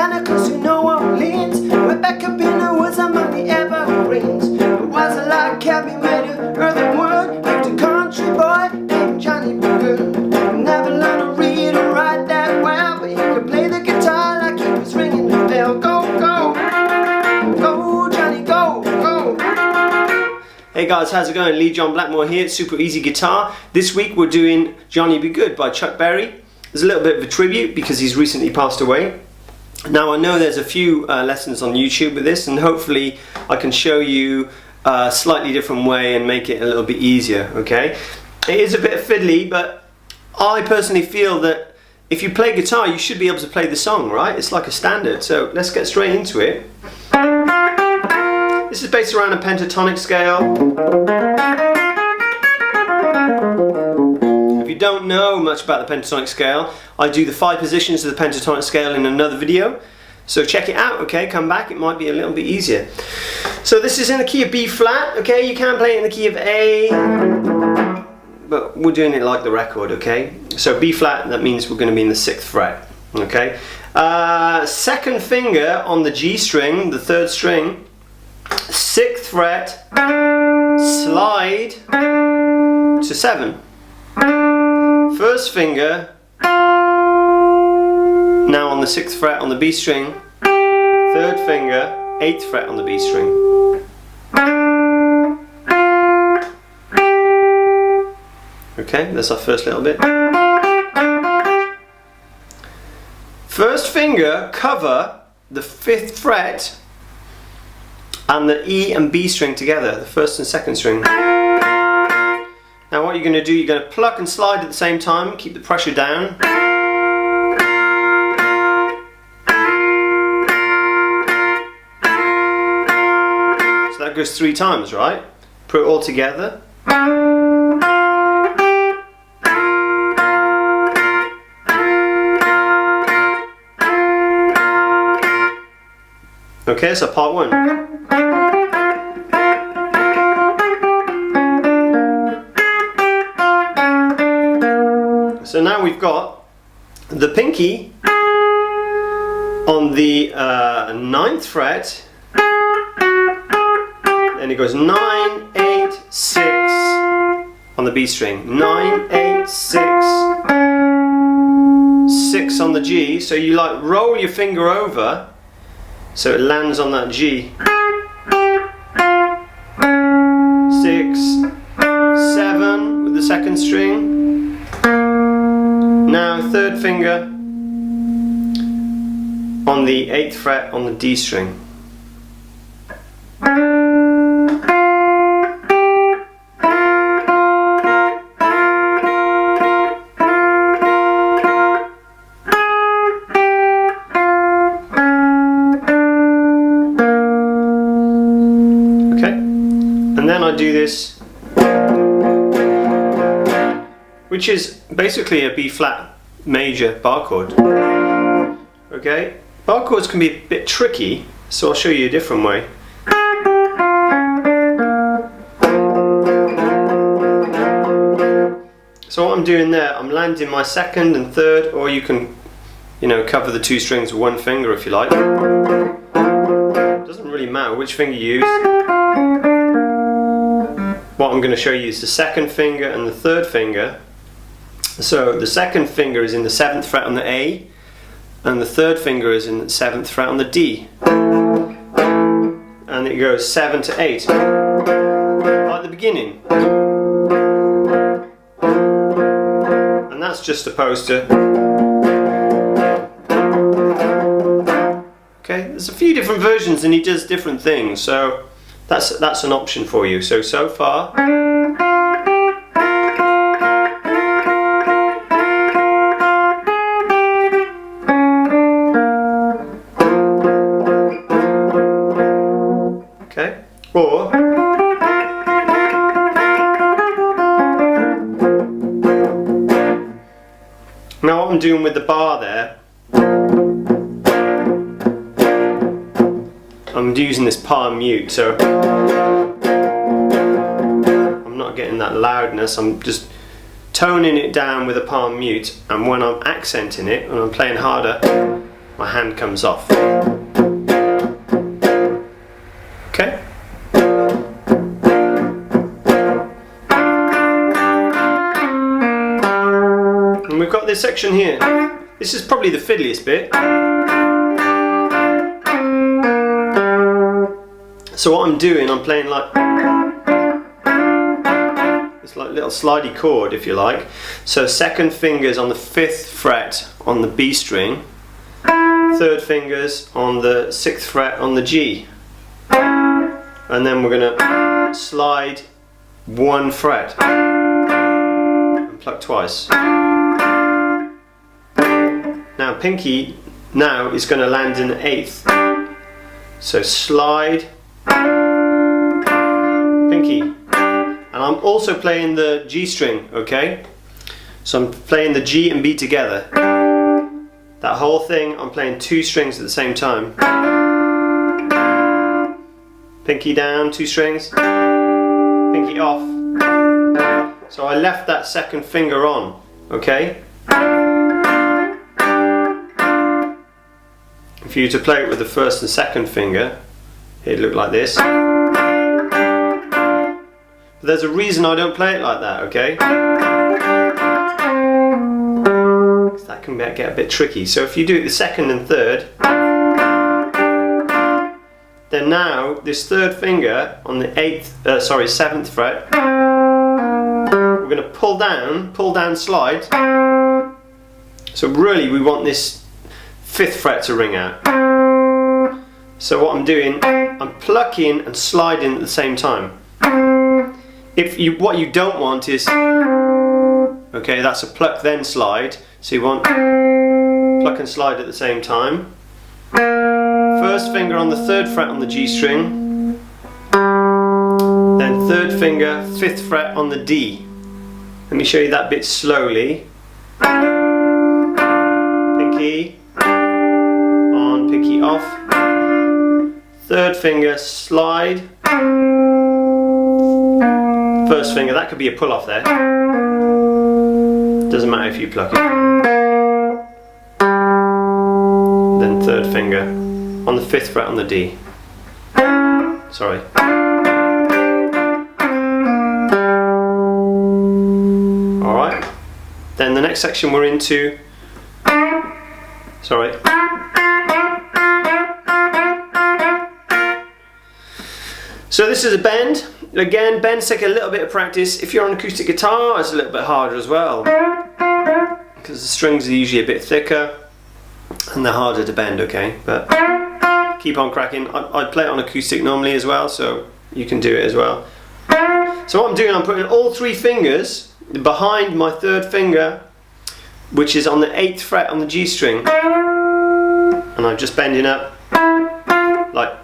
Louisiana, close to New Orleans. Way back up in the woods among the evergreens. It was a log cabin made of earth and wood. Lived a country boy named Johnny B Goode. Never learned to read or write that well, but he could play the guitar like he was ringing the bell. Go, go, go, Johnny, go, go. Hey guys, how's it going? Lee John Blackmore here, Super Easy Guitar. This week we're doing Johnny B Goode by Chuck Berry. There's a little bit of a tribute because he's recently passed away. Now I know there's a few lessons on YouTube with this, and hopefully I can show you a slightly different way and make it a little bit easier, okay? It is a bit fiddly, but I personally feel that if you play guitar you should be able to play the song, right? It's like a standard, so let's get straight into it. This is based around a pentatonic scale. If you don't know much about the pentatonic scale, I do the 5 positions of the pentatonic scale in another video. So check it out, okay? Come back, it might be a little bit easier. So this is in the key of B flat, okay? You can play it in the key of A, but we're doing it like the record, okay? So B flat, that means we're going to be in the 6th fret, okay? Second finger on the G string, the 3rd string, 6th fret, slide to 7. First finger, now on the 6th fret on the B string, 3rd finger, 8th fret on the B string. Okay, that's our first little bit. First finger cover the 5th fret and the E and B string together, the 1st and 2nd string. Now what you're going to do, you're going to pluck and slide at the same time, keep the pressure down. So that goes 3 times, right? Put it all together. Okay, so part 1. So now we've got the pinky on the 9th fret, and it goes 9, 8, 6 on the B string, 9, 8, 6, 6 on the G. So you like roll your finger over so it lands on that G. 6, 7 with the 2nd string. Now 3rd finger on the 8th fret on the D string. Okay, and then I do this, which is basically a B flat major bar chord. Okay, bar chords can be a bit tricky, so I'll show you a different way. So what I'm doing there, I'm landing my 2nd and 3rd, or you can, you know, cover the 2 strings with 1 finger if you like. Doesn't really matter which finger you use. What I'm going to show you is the 2nd finger and the 3rd finger. So the 2nd finger is in the 7th fret on the A, and the 3rd finger is in the 7th fret on the D. And it goes 7 to 8, like the beginning. And that's just opposed to... Okay, there's a few different versions and he does different things, so that's an option for you. So far... Okay, or now what I'm doing with the bar there, I'm using this palm mute, so I'm not getting that loudness, I'm just toning it down with a palm mute, and when I'm accenting it, when I'm playing harder, my hand comes off. Okay? And we've got this section here. This is probably the fiddliest bit. So what I'm doing, I'm playing like, it's like a little slidey chord if you like. So second finger's on the 5th fret on the B string, third finger's on the 6th fret on the G. And then we're going to slide 1 fret and pluck twice. Now pinky now is going to land in the 8th. So slide, pinky. And I'm also playing the G string, okay? So I'm playing the G and B together. That whole thing, I'm playing 2 strings at the same time. Pinky down, 2 strings, pinky off. So I left that second finger on, okay? If you were to play it with the 1st and 2nd finger, it'd look like this. But there's a reason I don't play it like that, okay? That can get a bit tricky. So if you do it the 2nd and 3rd, then now this 3rd finger on the 7th fret, we're going to pull down, slide. So really we want this 5th fret to ring out. So what I'm doing, I'm plucking and sliding at the same time. What you don't want is, okay, that's a pluck then slide. So you want pluck and slide at the same time. 1st finger on the 3rd fret on the G string, then 3rd finger, 5th fret on the D. Let me show you that bit slowly. Pinky on, pinky off. 3rd finger, slide. 1st finger, that could be a pull off there. Doesn't matter if you pluck it. Then 3rd finger on the 5th fret on the D. Sorry. Alright. Then the next section we're into. Sorry. So this is a bend. Again, bends take a little bit of practice. If you're on acoustic guitar, it's a little bit harder as well, because the strings are usually a bit thicker and they're harder to bend, okay? But keep on cracking. I play it on acoustic normally as well, so you can do it as well. So what I'm doing, I'm putting all 3 fingers behind my 3rd finger, which is on the 8th fret on the G string, and I'm just bending up like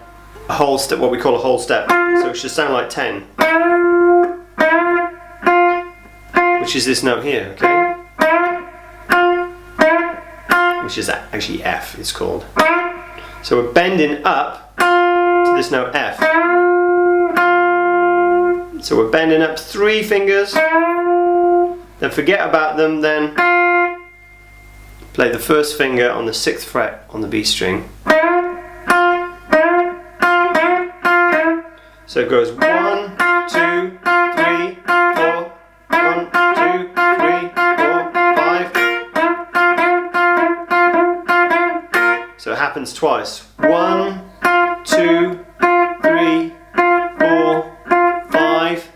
a whole step, what we call a whole step. So it should sound like 10, which is this note here, okay? Which is actually F, it's called. So we're bending up to this note F. So we're bending up 3 fingers, then forget about them, then play the 1st finger on the 6th fret on the B string. So it goes 1, 2, 3, 4, 1, 2, 3, 4, 5. So it happens twice. 1, 2, 3, 4, 5.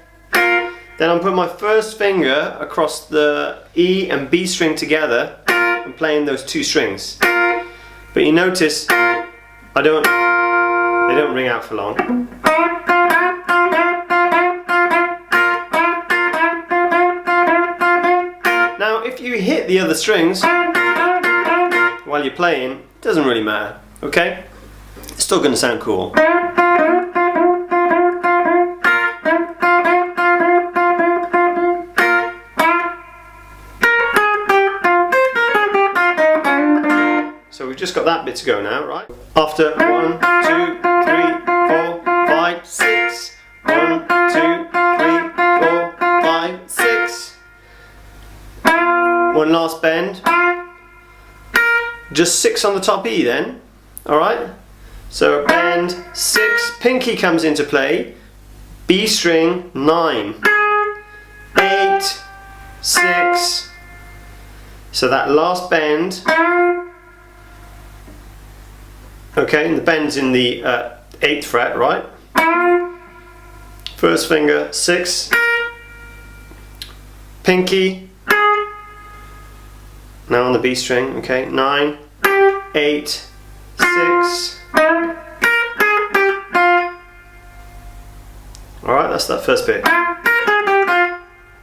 Then I'm putting my 1st finger across the E and B string together and playing those 2 strings. But you notice they don't ring out for long. Now if you hit the other strings while you're playing, it doesn't really matter, okay? It's still going to sound cool. So we've just got that bit to go now, right? After 1, 2, 3, 4, 5, 6. 1, 2, 3, 4, 5, 6. One last bend. 1, just 6 on the top E then. Alright? So bend 6, pinky comes into play, B string 9, 8, 6. So that last bend, okay, and the bend's in the 8th fret, right? First finger 6, pinky, now on the B string, okay, 9, 8, 6. Alright, that's that first bit.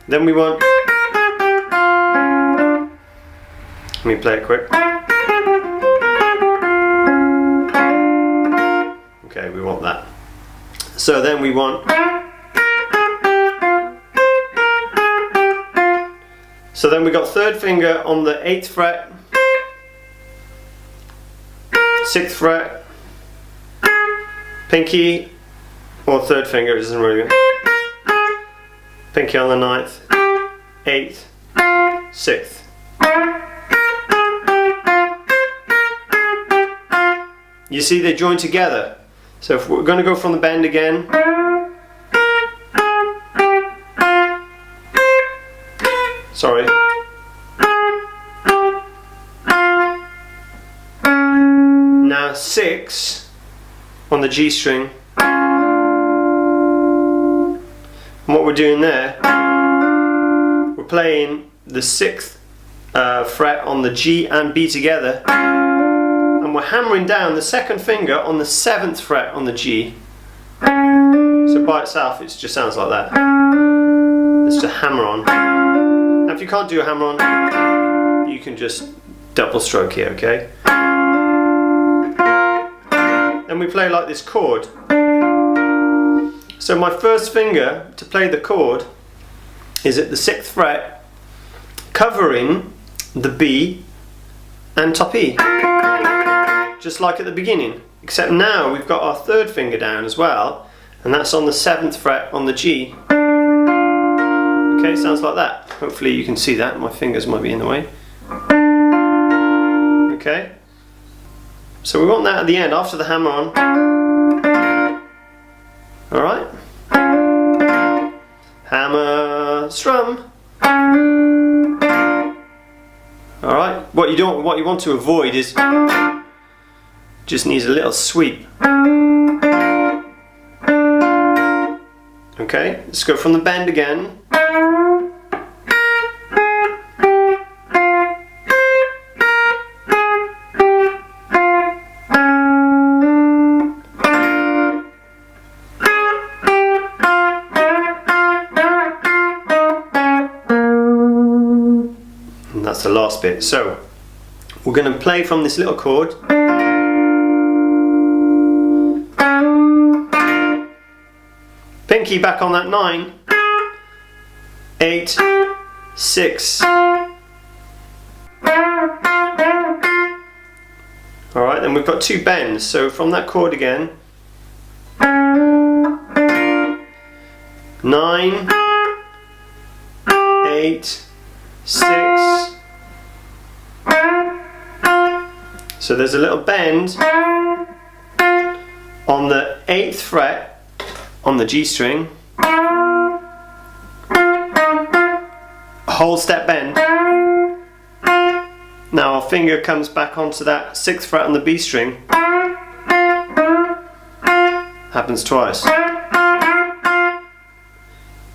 Then we want, let me play it quick. Okay, we want that. So then we want, so then we got third finger on the 8th fret, 6th fret, pinky or third finger, it doesn't really matter. Pinky on the 9th, 8th, 6th. You see they join together. So if we're going to go from the bend again, sorry. Now 6 on the G string. And what we're doing there, we're playing the 6th fret on the G and B together, and we're hammering down the second finger on the 7th fret on the G. So by itself it just sounds like that. It's a hammer on. Now if you can't do a hammer on, you can just double stroke here, okay? Then we play like this chord. So my first finger to play the chord is at the 6th fret, covering the B and top E, just like at the beginning, except now we've got our third finger down as well, and that's on the 7th fret on the G. Okay, sounds like that. Hopefully you can see that. My fingers might be in the way. Okay, so we want that at the end after the hammer on. Alright, hammer, strum. Alright, what you want to avoid is, just needs a little sweep. Okay, let's go from the bend again. And that's the last bit. So we're going to play from this little chord. Pinky back on that 9, 8, 6. Alright, then we've got 2 bends, so from that chord again, 9, 8, 6. So there's a little bend on the 8th fret on the G string, a whole step bend. Now our finger comes back onto that 6th fret on the B string, happens twice.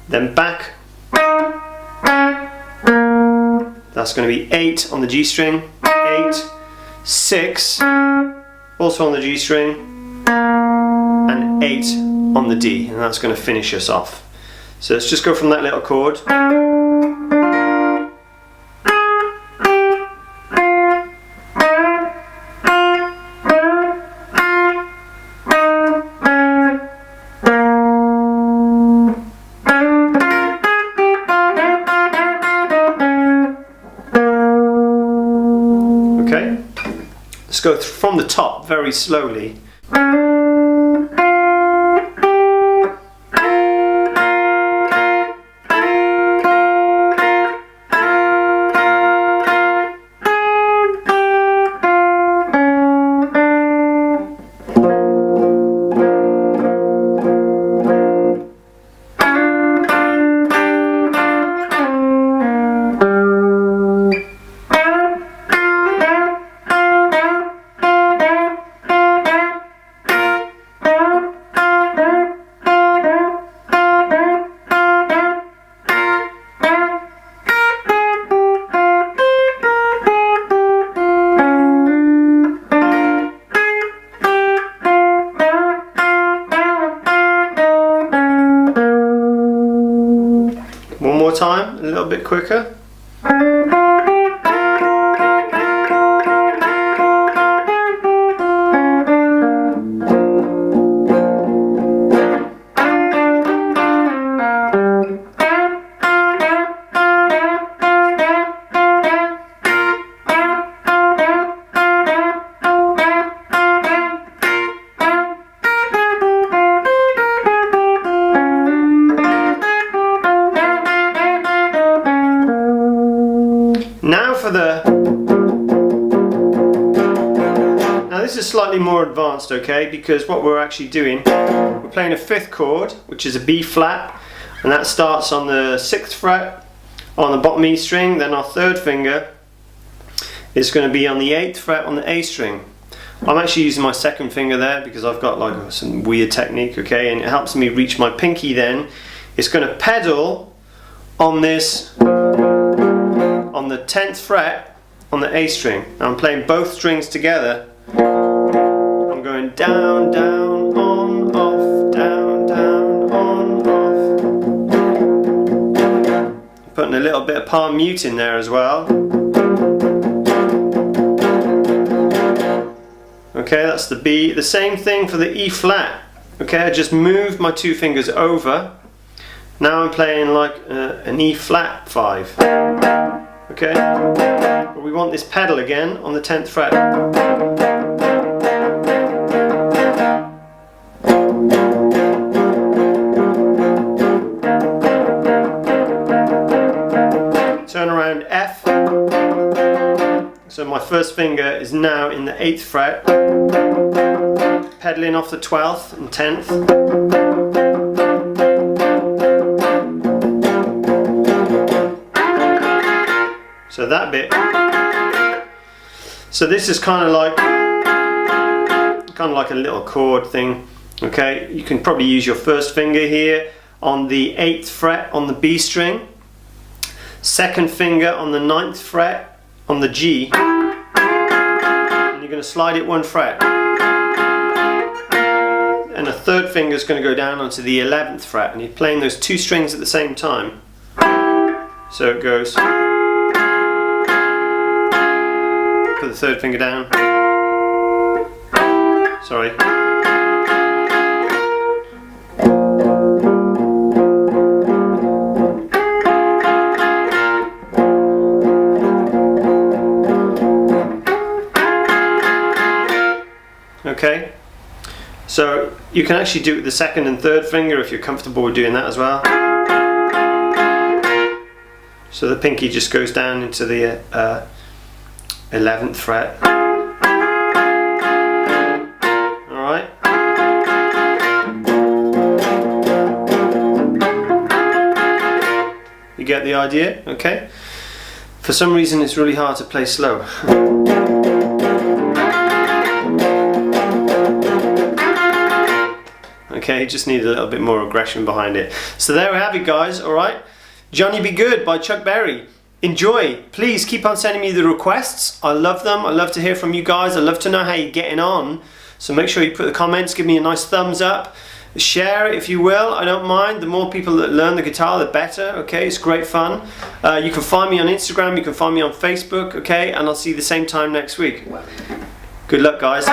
Then back, that's going to be 8 on the G string, 8, 6, also on the G string, and 8 on the D, and that's going to finish us off. So let's just go from that little chord. Okay, let's go from the top very slowly. bit quicker. Now this is slightly more advanced, okay, because what we're actually doing, we're playing a 5th chord, which is a B flat, and that starts on the 6th fret on the bottom E string. Then our 3rd finger is going to be on the 8th fret on the A string. I'm actually using my 2nd finger there because I've got like some weird technique, okay, and it helps me reach my pinky. Then it's going to pedal on this, on the 10th fret on the A string. Now I'm playing both strings together. I'm going down, down, on, off, down, down, on, off. Putting a little bit of palm mute in there as well. Okay, that's the B. The same thing for the E flat. Okay, I just moved my 2 fingers over. Now I'm playing like an E flat 5. Okay, but we want this pedal again on the 10th fret. Turn around F. So my 1st finger is now in the 8th fret, pedaling off the 12th and 10th. So that bit. So this is kind of like a little chord thing. Okay, you can probably use your 1st finger here on the 8th fret on the B string, 2nd finger on the 9th fret on the G, and you're going to slide it 1 fret, and a 3rd finger is going to go down onto the 11th fret, and you're playing those 2 strings at the same time. So it goes. Put the 3rd finger down. Sorry. Okay. So you can actually do it with the 2nd and 3rd finger if you're comfortable with doing that as well. So the pinky just goes down into the 11th fret. Alright. You get the idea? Okay. For some reason it's really hard to play slow. Okay, you just need a little bit more aggression behind it. So there we have it, guys, alright? Johnny B Goode by Chuck Berry. Enjoy. Please keep on sending me the requests. I love them. I love to hear from you guys. I love to know how you're getting on. So make sure you put the comments, give me a nice thumbs up. Share it if you will, I don't mind. The more people that learn the guitar, the better. Okay, it's great fun. You can find me on Instagram, you can find me on Facebook, okay? And I'll see you the same time next week. Good luck, guys.